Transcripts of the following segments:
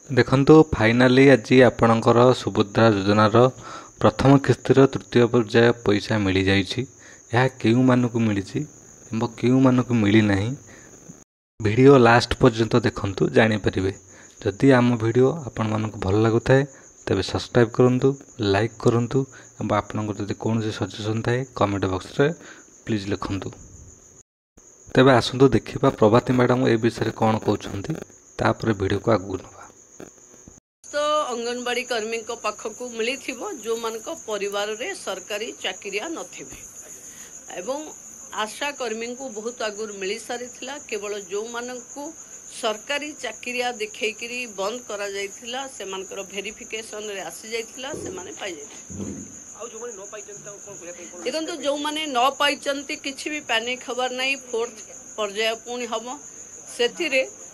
ଦେଖନ୍ତୁ ଫାଇନାଲି ଆଜି ଆପଣଙ୍କର ସୁଭଦ୍ରା ଯୋଜନାର ପ୍ରଥମ କିସ୍ତିର ତୃତୀୟ ପର୍ଯ୍ୟାୟ ପଇସା ମିଳିଯାଇଛି। ଏହା କେଉଁମାନଙ୍କୁ ମିଳିଛି ଏବଂ କେଉଁମାନଙ୍କୁ ମିଳିନାହିଁ ଭିଡ଼ିଓ ଲାଷ୍ଟ ପର୍ଯ୍ୟନ୍ତ ଦେଖନ୍ତୁ, ଜାଣିପାରିବେ। ଯଦି ଆମ ଭିଡ଼ିଓ ଆପଣମାନଙ୍କୁ ଭଲ ଲାଗୁଥାଏ ତେବେ ସବସ୍କ୍ରାଇବ୍ କରନ୍ତୁ, ଲାଇକ୍ କରନ୍ତୁ ଏବଂ ଆପଣଙ୍କର ଯଦି କୌଣସି ସଜେସନ୍ ଥାଏ କମେଣ୍ଟ ବକ୍ସରେ ପ୍ଲିଜ୍ ଲେଖନ୍ତୁ। ତେବେ ଆସନ୍ତୁ ଦେଖିବା ପ୍ରଭାତୀ ମ୍ୟାଡ଼ାମ ଏ ବିଷୟରେ କ'ଣ କହୁଛନ୍ତି, ତାପରେ ଭିଡ଼ିଓକୁ ଆଗକୁ ନେବା। तो अंगनवाड़ी कर्मी पाखक मिली जो मान परिवार रे सरकारी चाकरिया नथिबे एवं आशा कर्मी को बहुत आगुर मिल सारी केवल जो मानक सरकारी चाकरिया देखी बंद करा जाइथिला सेमानकर वेरिफिकेशन रे आसी जाइथिला से माने पाई देखो जो माने न पाई किछि भी पैनिक खबर नहीं। फोर्थ पर्याय पुणी हम से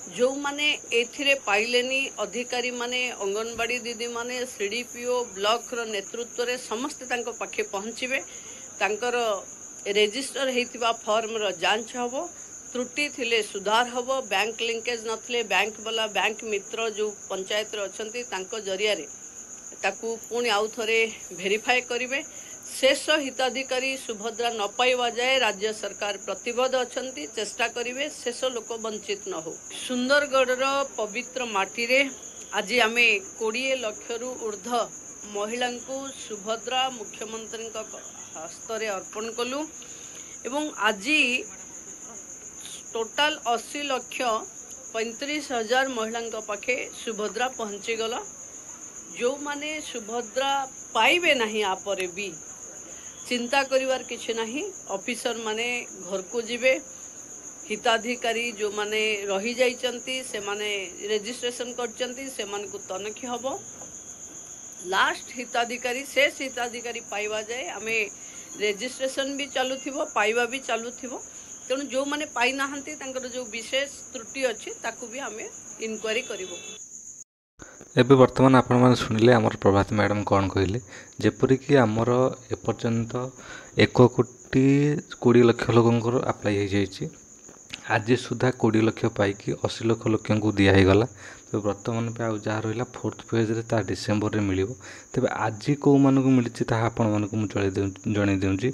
जो माने एथिरे पाइलेनी अधिकारी माने अंगनवाड़ी दीदी माने सीडीपीओ ब्लॉक रो नेतृत्व रे समस्त तांको पाखे पहुँचबे, तांकर रेजिस्टर हेतिबा फॉर्म रो जांच हबो, त्रुटि थिले सुधार हबो, बैंक लिंकेज नथले बैंक वाला बैंक मित्र जो पंचायत रे अछंती तांको जरिया रे ताकू पुणी आउ थरे वेरीफाई करिवे। शेष हिताधिकारी सुभद्रा न पाइबा जाए राज्य सरकार प्रतिबद्ध अछंती, चेष्टा करिवे शेष लोक वंचित न हो। सुंदरगढ़ पवित्र माटी रे आज आमे 20 लाख रु ऊर्ध्व महिला को सुभद्रा मुख्यमंत्री हस्तरे अर्पण कलु एवं आज टोटाल 80 लाख 35,000 महिला पाखे सुभद्रा पहुंची गला। जो माने सुभद्रा पाइबे नहीं आपरे भी चिंता करिवार किछि नहीं। ऑफिसर माने घर को जिबे, हिताधिकारी जो माने रही जाइचंती से माने रजिस्ट्रेशन करचंती से मान को तनखी हबो। लास्ट हिताधिकारी शेष हिताधिकारी पाइबा जाए आमे रजिस्ट्रेशन भी चालू थिबो, पाइबा भी चालू थिबो। तेणु जो माने पाई नाहंती तांकर जो विशेष त्रुटि अछि ताकू भी आमे इनक्वारी करिवो। ଏବେ ବର୍ତ୍ତମାନ ଆପଣମାନେ ଶୁଣିଲେ ଆମର ପ୍ରଭାତୀ ମ୍ୟାଡ଼ାମ କ'ଣ କହିଲେ, ଯେପରିକି ଆମର ଏପର୍ଯ୍ୟନ୍ତ 1,20,00,000 ଲୋକଙ୍କର ଆପ୍ଲାଏ ହୋଇଯାଇଛି। ଆଜି ସୁଦ୍ଧା 20 ଲକ୍ଷ ପାଇକି 80 ଲକ୍ଷ ଲୋକଙ୍କୁ ଦିଆହେଇଗଲା। ତେବେ ବର୍ତ୍ତମାନ ପାଇଁ ଆଉ ଯାହା ରହିଲା ଫୋର୍ଥ ଫେଜ୍ରେ ତାହା ଡିସେମ୍ବରରେ ମିଳିବ। ତେବେ ଆଜି କେଉଁମାନଙ୍କୁ ମିଳିଛି ତାହା ଆପଣମାନଙ୍କୁ ମୁଁ ଜଣାଇ ଦେଉଛି।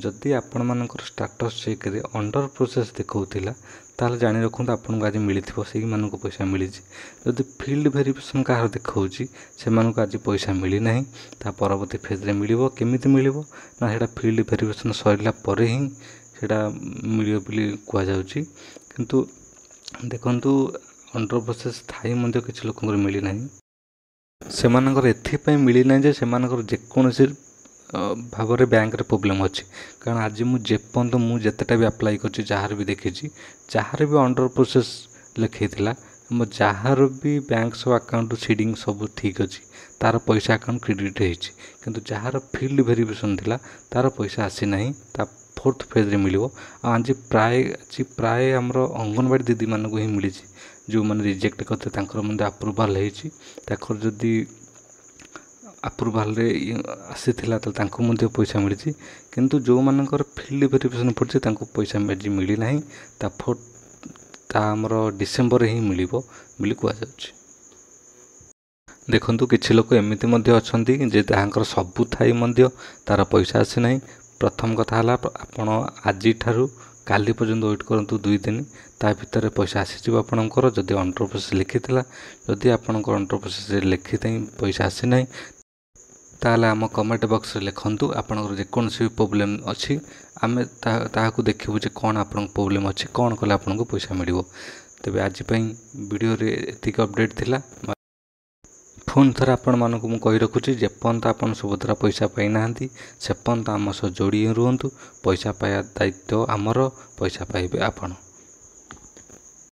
ଯଦି ଆପଣମାନଙ୍କର ଷ୍ଟାଟସ୍ ଚେକ୍ରେ ଅଣ୍ଡର ପ୍ରୋସେସ୍ ଦେଖାଉଥିଲା ତାହେଲେ ଜାଣି ରଖନ୍ତୁ ଆପଣଙ୍କୁ ଆଜି ମିଳିଥିବ, ସେଇମାନଙ୍କୁ ପଇସା ମିଳିଛି। ଯଦି ଫିଲ୍ଡ ଭେରିଫିକେସନ୍ କାହାର ଦେଖାଉଛି ସେମାନଙ୍କୁ ଆଜି ପଇସା ମିଳିନାହିଁ, ତା ପରବର୍ତ୍ତୀ ଫେଜ୍ରେ ମିଳିବ। କେମିତି ମିଳିବ ନା ସେଇଟା ଫିଲ୍ଡ ଭେରିଫିକେସନ୍ ସରିଲା ପରେ ହିଁ ସେଇଟା ମିଳିବ ବୋଲି କୁହାଯାଉଛି। କିନ୍ତୁ ଦେଖନ୍ତୁ ଅଣ୍ଡର ପ୍ରୋସେସ୍ ଥାଇ ମଧ୍ୟ କିଛି ଲୋକଙ୍କର ମିଳିନାହିଁ। ସେମାନଙ୍କର ଏଥିପାଇଁ ମିଳିନାହିଁ ଯେ ସେମାନଙ୍କର ଯେକୌଣସି ଭାବରେ ବ୍ୟାଙ୍କରେ ପ୍ରୋବ୍ଲେମ୍ ଅଛି। କାରଣ ଆଜି ମୁଁ ଯେପର୍ଯ୍ୟନ୍ତ ମୁଁ ଯେତେଟା ବି ଆପ୍ଲାଏ କରିଛି ଯାହାର ବି ଦେଖିଛି, ଯାହାର ବି ଅଣ୍ଡର ପ୍ରୋସେସ୍ ଲେଖାଇଥିଲା ଯାହାର ବି ବ୍ୟାଙ୍କ ସବୁ ଆକାଉଣ୍ଟ ସିଡ଼ିଂ ସବୁ ଠିକ୍ ଅଛି, ତା'ର ପଇସା ଆକାଉଣ୍ଟ କ୍ରେଡ଼ିଟ୍ ହେଇଛି। କିନ୍ତୁ ଯାହାର ଫିଲ୍ଡ ଭେରିଫିକେସନ୍ ଥିଲା ତା'ର ପଇସା ଆସିନାହିଁ, ତା ଫୋର୍ଥ ଫେଜ୍ରେ ମିଳିବ। ଆଉ ଆଜି ପ୍ରାୟ ଆମର ଅଙ୍ଗନବାଡ଼ି ଦିଦିମାନଙ୍କୁ ହିଁ ମିଳିଛି। ଯେଉଁମାନେ ରିଜେକ୍ଟ କରିଥିଲେ ତାଙ୍କର ମଧ୍ୟ ଆପ୍ରୁଭାଲ୍ ହେଇଛି। ତାଙ୍କର ଯଦି ଆପ୍ରୁଭାଲ୍ରେ ଆସିଥିଲା ତାହେଲେ ତାଙ୍କୁ ମଧ୍ୟ ପଇସା ମିଳିଛି। କିନ୍ତୁ ଯେଉଁମାନଙ୍କର ଫିଲ୍ଡ ଭେରିଫିକେସନ୍ ପଡ଼ିଛି ତାଙ୍କୁ ପଇସା ଆଜି ମିଳିନାହିଁ। ତା ଆମର ଡିସେମ୍ବରରେ ହିଁ ମିଳିବ ବୋଲି କୁହାଯାଉଛି। ଦେଖନ୍ତୁ କିଛି ଲୋକ ଏମିତି ମଧ୍ୟ ଅଛନ୍ତି ଯେ ତାଙ୍କର ସବୁ ଥାଇ ମଧ୍ୟ ତା'ର ପଇସା ଆସିନାହିଁ। ପ୍ରଥମ କଥା ହେଲା ଆପଣ ଆଜିଠାରୁ କାଲି ପର୍ଯ୍ୟନ୍ତ ୱେଟ୍ କରନ୍ତୁ 2 ଦିନ, ତା ଭିତରେ ପଇସା ଆସିଯିବ ଆପଣଙ୍କର। ଯଦି ଅଣ୍ଡର ପ୍ରୋସେସ୍ ଲେଖିଥିଲା, ଯଦି ଆପଣଙ୍କର ଅଣ୍ଡର ପ୍ରୋସେସ୍ରେ ଲେଖିଥାଇ ପଇସା ଆସିନାହିଁ ତାହେଲେ ଆମ କମେଣ୍ଟ ବକ୍ସରେ ଲେଖନ୍ତୁ ଆପଣଙ୍କର ଯେକୌଣସି ବି ପ୍ରୋବ୍ଲେମ୍ ଅଛି। ଆମେ ତାହାକୁ ଦେଖିବୁ ଯେ କ'ଣ ଆପଣଙ୍କ ପ୍ରୋବ୍ଲେମ୍ ଅଛି, କ'ଣ କଲେ ଆପଣଙ୍କୁ ପଇସା ମିଳିବ। ତେବେ ଆଜି ପାଇଁ ଭିଡ଼ିଓରେ ଏତିକି ଅପଡ଼େଟ୍ ଥିଲା। ପୁଣି ଥରେ ଆପଣମାନଙ୍କୁ ମୁଁ କହି ରଖୁଛି, ଯେପର୍ଯ୍ୟନ୍ତ ଆପଣ ସୁଭଦ୍ରା ପଇସା ପାଇନାହାନ୍ତି ସେପର୍ଯ୍ୟନ୍ତ ଆମ ସହ ଯୋଡ଼ି ରୁହନ୍ତୁ। ପଇସା ପାଇବା ଦାୟିତ୍ୱ ଆମର, ପଇସା ପାଇବେ ଆପଣ।